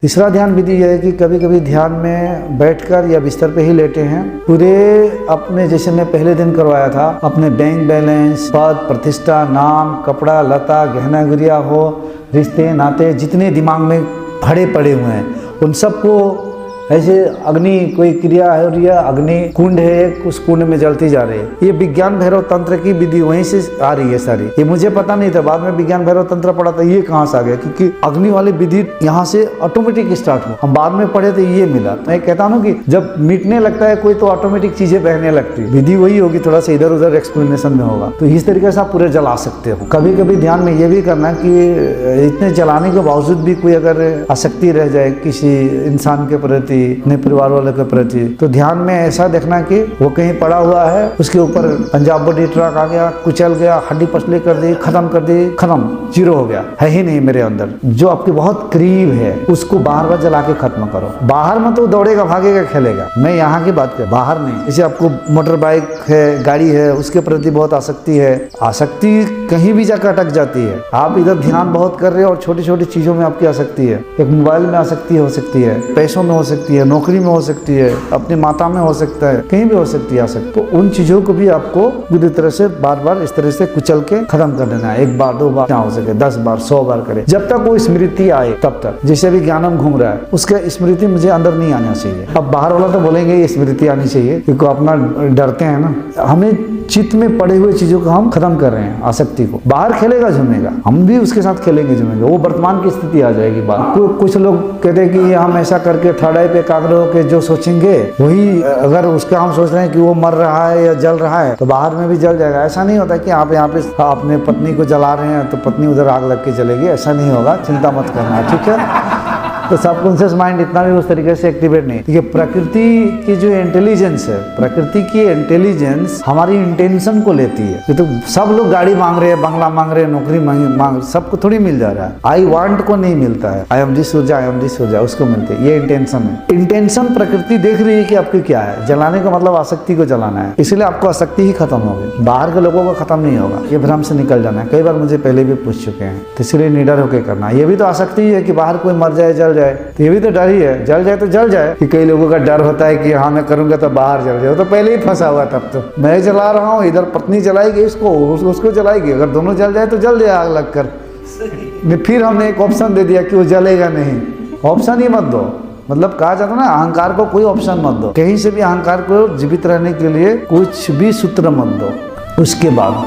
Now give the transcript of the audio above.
तीसरा ध्यान विधि यह है कि कभी कभी ध्यान में बैठकर या बिस्तर पे ही लेटे हैं, पूरे अपने, जैसे मैं पहले दिन करवाया था, अपने बैंक बैलेंस, पद प्रतिष्ठा, नाम, कपड़ा लता, गहना गुड़िया हो, रिश्ते नाते जितने दिमाग में भरे पड़े हुए हैं उन सबको ऐसे अग्नि, कोई क्रिया है और यह अग्नि कुंड है, उस कुंड में जलती जा रही है। ये विज्ञान भैरव तंत्र की विधि वहीं से आ रही है सारी। ये मुझे पता नहीं था, बाद में विज्ञान भैरव तंत्र पढ़ा था, ये कहाँ से आ गया, क्योंकि अग्नि वाली विधि यहाँ से ऑटोमेटिक स्टार्ट हुआ। हम बाद में पढ़े तो ये मिला। मैं कहता हूँ कि जब मिटने लगता है कोई तो ऑटोमेटिक चीजें बहने लगती है। विधि वही होगी, थोड़ा सा इधर उधर एक्सप्लेनेशन में होगा। तो इस तरीके से आप पूरे जला सकते हो। कभी कभी ध्यान में ये भी करना कि इतने जलाने के बावजूद भी कोई अगर आसक्ति रह जाए किसी इंसान के प्रति, अपने परिवार वाले के प्रति, तो ध्यान में ऐसा देखना कि वो कहीं पड़ा हुआ है, उसके ऊपर पंजाब बॉडी ट्रक आ गया, कुचल गया, हड्डी पसली कर दी, खत्म, जीरो हो गया, है ही नहीं मेरे अंदर। जो आपके बहुत करीब है उसको बाहर बार जला के खत्म करो। बाहर में तो दौड़ेगा, भागेगा, खेलेगा। मैं यहाँ की बात कर, बाहर नहीं। जैसे आपको मोटर बाइक है, गाड़ी है, उसके प्रति बहुत आसक्ति है, आसक्ति कहीं भी जाकर अटक जाती है। आप इधर ध्यान बहुत कर रहे हो और छोटी छोटी चीजों में आपकी आसक्ति है। एक मोबाइल में आसक्ति हो सकती है, पैसों में हो सकती है, नौकरी में हो सकती है, अपनी माता में हो सकता है, कहीं भी हो सकती है आसक्ति। तो उन चीजों को भी आपको पूरी तरह से बार बार इस तरह से कुचल के खत्म कर देना है। एक बार, दो बार, क्या हो सके 10 बार, 100 बार करे, जब तक वो स्मृति आए तब तक। जैसे भी ज्ञानम घूम रहा है, उसका स्मृति मुझे अंदर नहीं आना चाहिए। अब बाहर वाला तो बोलेंगे ये स्मृति आनी चाहिए, क्योंकि अपना डरते हैं ना। हमें चित्त में पड़े हुए चीजों को हम खत्म कर रहे हैं, आसक्ति को। बाहर खेलेगा झूमेगा, हम भी उसके साथ खेलेंगे झूमेंगे, वो वर्तमान की स्थिति आ जाएगी बात। कुछ लोग कहते हैं कि हम ऐसा करके थर्ड आई पे एकाग्र होकर जो सोचेंगे वही, अगर उसका हम सोच रहे हैं कि वो मर रहा है या जल रहा है तो बाहर में भी जल जाएगा। ऐसा नहीं होता कि आप यहाँ पे अपने पत्नी को जला रहे हैं तो पत्नी उधर आग लग के जलेगी, ऐसा नहीं होगा, चिंता मत करना, ठीक है। तो सबकॉन्शियस माइंड इतना भी उस तरीके से एक्टिवेट नहीं। देखिए, प्रकृति की जो इंटेलिजेंस है, प्रकृति की इंटेलिजेंस हमारी इंटेंशन को लेती है। तो सब लोग गाड़ी मांग रहे हैं, बंगला मांग रहे हैं, नौकरी मांग, सबको थोड़ी मिल जा रहा है। आई वांट को नहीं मिलता है, आई एम दिस ऊर्जा, आई एम दिस ऊर्जा, उसको मिलती है। ये इंटेंशन है। इंटेंशन प्रकृति देख रही है कि आपकी क्या है। जलाने का मतलब आसक्ति को जलाना है, इसलिए आपको आसक्ति ही खत्म होगी, बाहर के लोगों को खत्म नहीं होगा। ये भ्रम से निकल जाना है। कई बार मुझे पहले भी पूछ चुके हैं, तो इसलिए निडर होकर करना। ये भी तो आसक्ति है कि बाहर कोई मर जाए, जल जाए, तो ये भी तो डर ही है। जल जाए तो जल जाए, कि कई लोगों का डर होता है कि हाँ मैं करूंगा तो बाहर जल जाए, तो पहले ही फंसा हुआ। तब तो मैं जला रहा हूँ, इधर पत्नी जलाएगी इसको, उसको जलाएगी, अगर दोनों जल जाए तो जल जाए आग लगकर। फिर हमने एक ऑप्शन दे दिया कि वो जलेगा नहीं। ऑप्शन ही मत दो, मतलब कहा जाता है ना, अहंकार को कोई ऑप्शन मत दो। कहीं से भी अहंकार को जीवित रहने के लिए कुछ भी सूत्र मत दो। उसके बाद